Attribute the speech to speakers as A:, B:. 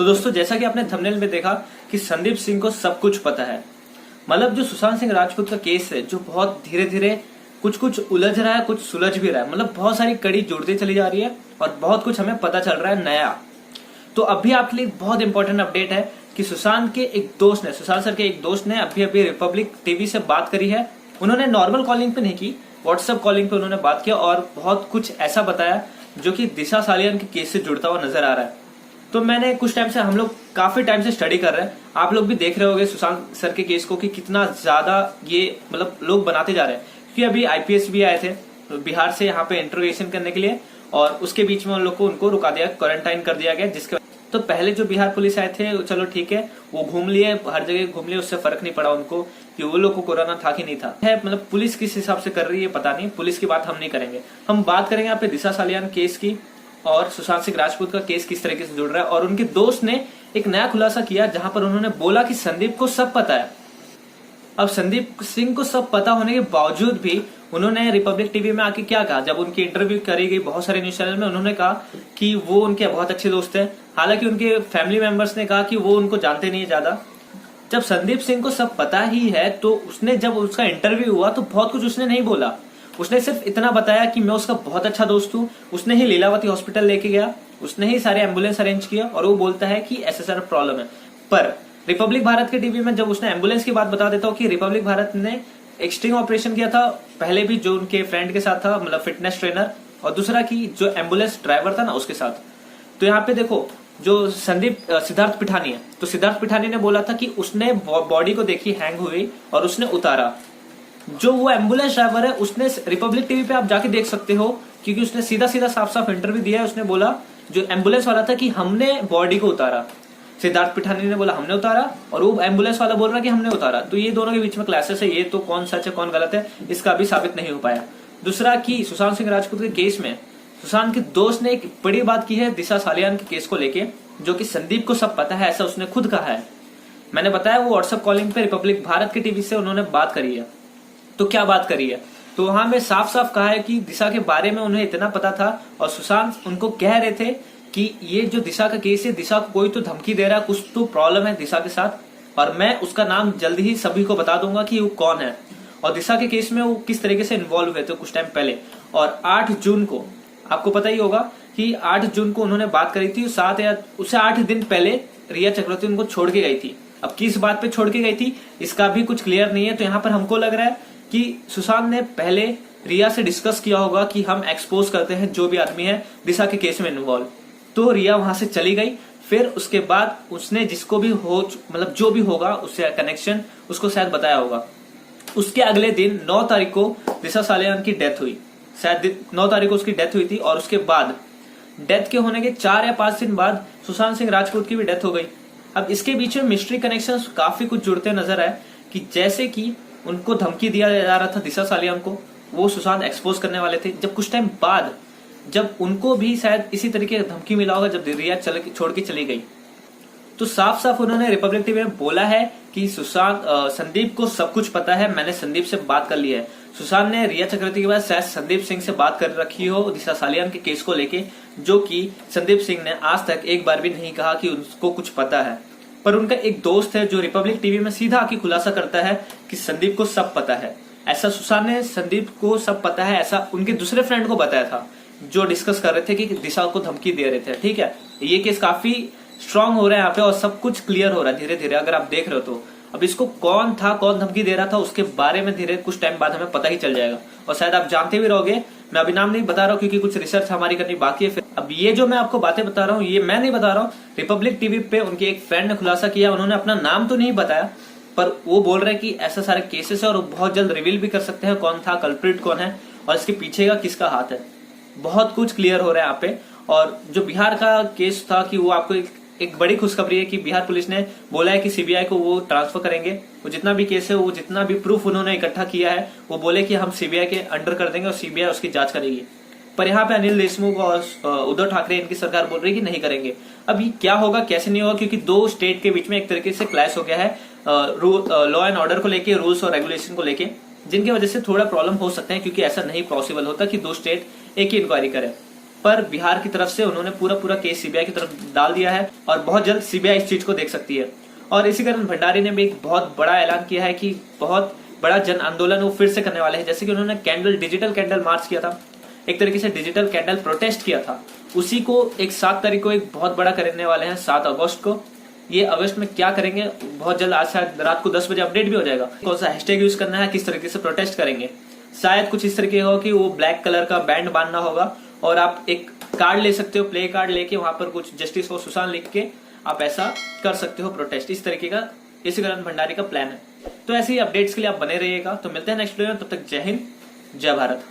A: तो दोस्तों, जैसा कि आपने थंबनेल में देखा कि संदीप सिंह को सब कुछ पता है। मतलब जो सुशांत सिंह राजपूत का केस है, जो बहुत धीरे धीरे कुछ कुछ उलझ रहा है, कुछ सुलझ भी रहा है। मतलब बहुत सारी कड़ी जुड़ती चली जा रही है और बहुत कुछ हमें पता चल रहा है नया। तो अभी आपके लिए बहुत इंपॉर्टेंट अपडेट है कि सुशांत सर के एक दोस्त ने अभी अभी रिपब्लिक टीवी से बात करी है। उन्होंने नॉर्मल कॉलिंग पे नहीं की, व्हाट्सएप कॉलिंग पे उन्होंने बात किया और बहुत कुछ ऐसा बताया जो कि दिशा सालियान के केस से जुड़ता हुआ नजर आ रहा है। तो मैंने कुछ टाइम से, हम लोग काफी टाइम से स्टडी कर रहे हैं, आप लोग भी देख रहे होंगे सुशांत सर के केस को कि कितना ज्यादा ये मतलब लोग बनाते जा रहे हैं। क्योंकि अभी आईपीएस भी आए थे बिहार से यहाँ पे इंटरोगेशन करने के लिए और उसके बीच में उन लोग को उनको रुका दिया, क्वारंटाइन कर दिया गया। जिसके तो पहले जो बिहार पुलिस आए थे, चलो ठीक है, वो घूम लिए, हर जगह घूम लिए, उससे फर्क नहीं पड़ा उनको कि वो लोग को कोरोना था कि नहीं था। है मतलब पुलिस किस हिसाब से कर रही है पता नहीं, पुलिस की बात हम नहीं करेंगे। हम बात करेंगे यहाँ पे दिशा सालियान केस की और सुशांत सिंह राजपूत का केस किस तरीके से जुड़ रहा है। और उनके दोस्त ने एक नया खुलासा किया जहां पर उन्होंने बोला कि संदीप को सब पता है। अब संदीप सिंह को सब पता होने के बावजूद भी उन्होंने रिपब्लिक टीवी में आके क्या कहा, जब उनकी इंटरव्यू करी गई बहुत सारे न्यूज चैनल में, उन्होंने कहा कि वो उनके बहुत अच्छे दोस्त हैं। हालांकि उनके फैमिली मेंबर्स ने कहा कि वो उनको जानते नहीं है ज्यादा। जब संदीप सिंह को सब पता ही है तो उसने, जब उसका इंटरव्यू हुआ तो बहुत कुछ उसने नहीं बोला। उसने सिर्फ इतना बताया कि मैं उसका बहुत अच्छा दोस्त हूँ। उसने ही लीलावती हॉस्पिटल लेके गया, उसने ही सारे एम्बुलेंस अरेंज किया और वो बोलता है कि ऐसा सारा प्रॉब्लम है। पर रिपब्लिक भारत के टीवी में जब उसने एम्बुलेंस की बात बता देता हूँ कि रिपब्लिक भारत ने एक स्टिंग ऑपरेशन किया था पहले भी, जो उनके फ्रेंड के साथ था, मतलब फिटनेस ट्रेनर, और दूसरा की जो एम्बुलेंस ड्राइवर था ना उसके साथ। तो यहाँ पे देखो, जो सिद्धार्थ पिठानी है, तो सिद्धार्थ पिठानी ने बोला था कि उसने बॉडी को देखी हैंग हुई और उसने उतारा। जो वो एम्बुलेंस ड्राइवर है उसने रिपब्लिक टीवी पे आप जाके देख सकते हो, क्योंकि उसने सीधा सीधा साफ साफ इंटरव्यू दिया है। उसने बोला, जो एम्बुलेंस वाला था, कि हमने बॉडी को उतारा। सिद्धार्थ पिठानी ने बोला हमने उतारा और वो एम्बुलेंस वाला बोल रहा है कि हमने उतारा। तो ये दोनों के बीच में क्लैशेस है। ये तो कौन सच है कौन गलत है इसका अभी साबित नहीं हो पाया। दूसरा कि सुशांत सिंह राजपूत के केस में सुशांत के दोस्त ने एक बड़ी बात की है दिशा सालियान के केस को लेके, जो कि संदीप को सब पता है, ऐसा उसने खुद कहा है। मैंने बताया वो व्हाट्सएप कॉलिंग पे रिपब्लिक भारत के टीवी से उन्होंने बात करी है। तो क्या बात करी है, तो वहां में साफ साफ कहा है कि दिशा के बारे में उन्हें इतना पता था और सुशांत उनको कह रहे थे कि ये जो दिशा का केस है, दिशा को कोई तो धमकी दे रहा है, कुछ तो प्रॉब्लम है दिशा के साथ और मैं उसका नाम जल्दी ही सभी को बता दूंगा कि वो कौन है और दिशा के केस में वो किस तरीके से इन्वॉल्व हुए थे कुछ टाइम पहले। और 8 जून को आपको पता ही होगा कि 8 जून को उन्होंने बात करी थी, 7 या उससे 8 दिन पहले रिया चक्रवर्ती उनको छोड़ के गई थी। अब किस बात पे छोड़ के गई थी इसका भी कुछ क्लियर नहीं है। तो यहाँ पर हमको लग रहा है कि सुशांत ने पहले रिया से डिस्कस किया होगा कि हम एक्सपोज करते हैं जो भी आदमी है दिशा के केस में इन्वॉल्व। तो रिया वहां से चली गई, फिर उसके बाद उसने जिसको भी हो, मतलब जो भी होगा उससे कनेक्शन, उसको शायद बताया होगा। उसके अगले दिन 9 तारीख को दिशा सालियान की डेथ हुई, शायद 9 तारीख को उसकी डेथ हुई थी और उसके बाद डेथ के होने के 4 या 5 दिन बाद सुशांत सिंह राजपूत की भी डेथ हो गई। अब इसके बीच में मिस्ट्री कनेक्शंस काफी कुछ जुड़ते नजर आए कि जैसे कि उनको धमकी दिया जा रहा था दिशा सालियान को, वो सुशांत एक्सपोज करने वाले थे। जब कुछ टाइम बाद जब उनको भी शायद इसी तरीके का धमकी मिला होगा जब रिया छोड़ के चली गई, तो साफ साफ उन्होंने रिपब्लिक टीवी में बोला है कि संदीप को सब कुछ पता है, मैंने संदीप से बात कर ली है। सुशांत ने रिया चक्रवर्ती के बाद शायद संदीप सिंह से बात कर रखी हो दिशा सालियान के केस को लेके, जो कि संदीप सिंह ने आज तक एक बार भी नहीं कहा कि उसको कुछ पता है। पर उनका एक दोस्त है जो रिपब्लिक टीवी में सीधा आके खुलासा करता है कि संदीप को सब पता है। ऐसा सुशांत ने संदीप को सब पता है ऐसा उनके दूसरे फ्रेंड को बताया था, जो डिस्कस कर रहे थे कि दिशा को धमकी दे रहे थे। ठीक है, ये केस काफी स्ट्रांग हो रहा है यहाँ पे और सब कुछ क्लियर हो रहा है धीरे धीरे, अगर आप देख रहे हो तो। अब इसको कौन था, कौन धमकी दे रहा था, उसके बारे में धीरे कुछ टाइम बाद हमें पता ही चल जाएगा और शायद आप जानते भी रहोगे। मैं अभी नाम नहीं बता रहा हूँ क्योंकि कुछ रिसर्च हमारी करनी बाकी है। फिर अब ये जो मैं आपको बातें बता रहा हूँ ये मैं नहीं बता रहा हूँ, रिपब्लिक टीवी पे उनके एक फ्रेंड ने खुलासा किया। उन्होंने अपना नाम तो नहीं बताया पर वो बोल रहे हैं कि ऐसा सारे केसेस है और बहुत जल्द रिवील भी कर सकते हैं कौन था, कल्प्रिट कौन है और इसके पीछे का किसका हाथ है। बहुत कुछ क्लियर हो रहा है यहाँ पे। और जो बिहार का केस था कि वो आपको एक बड़ी खुशखबरी है कि बिहार पुलिस ने बोला है कि सीबीआई को वो ट्रांसफर करेंगे। वो जितना भी केस है, वो जितना भी प्रूफ उन्होंने इकट्ठा किया है, वो बोले कि हम सीबीआई के अंडर कर देंगे और सीबीआई उसकी जांच करेगी। पर यहाँ पे अनिल देशमुख और उद्धव ठाकरे इनकी सरकार बोल रही है कि नहीं करेंगे। अब ये क्या होगा कैसे नहीं होगा, क्योंकि 2 स्टेट के बीच में एक तरीके से क्लैश हो गया है लॉ एंड ऑर्डर को लेके, रूल्स और रेगुलेशन को लेके, जिनकी वजह से थोड़ा प्रॉब्लम हो सकते हैं क्योंकि ऐसा नहीं पॉसिबल होता कि 2 स्टेट एक ही इंक्वायरी करे। पर बिहार की तरफ से उन्होंने पूरा केस सीबीआई की तरफ डाल दिया है और बहुत जल्द सीबीआई इस चीज को देख सकती है। और इसी कारण भंडारी ने भी एक बहुत बड़ा ऐलान किया है कि बहुत बड़ा जन आंदोलन वो फिर से करने वाले हैं। जैसे कि उन्होंने डिजिटल कैंडल मार्च किया था, एक तरीके से डिजिटल कैंडल प्रोटेस्ट किया था, उसी को एक 7 तारीख को एक बहुत बड़ा करने वाले हैं, 7 अगस्त को। ये अगस्त में क्या करेंगे बहुत जल्द, आज शायद रात को 10 बजे अपडेट भी हो जाएगा। कौन सा हैशटैग यूज करना है, किस तरीके से प्रोटेस्ट करेंगे, शायद कुछ इस तरीके हो कि वो ब्लैक कलर का बैंड बांधना होगा और आप एक कार्ड ले सकते हो, प्ले कार्ड लेके वहां पर कुछ जस्टिस फॉर सुशांत लिख के आप ऐसा कर सकते हो प्रोटेस्ट। इस तरीके का इसी कारण भंडारी का प्लान है। तो ऐसे ही अपडेट्स के लिए आप बने रहिएगा। तो मिलते हैं नेक्स्ट वीडियो में, तब तक जय हिंद, जय भारत।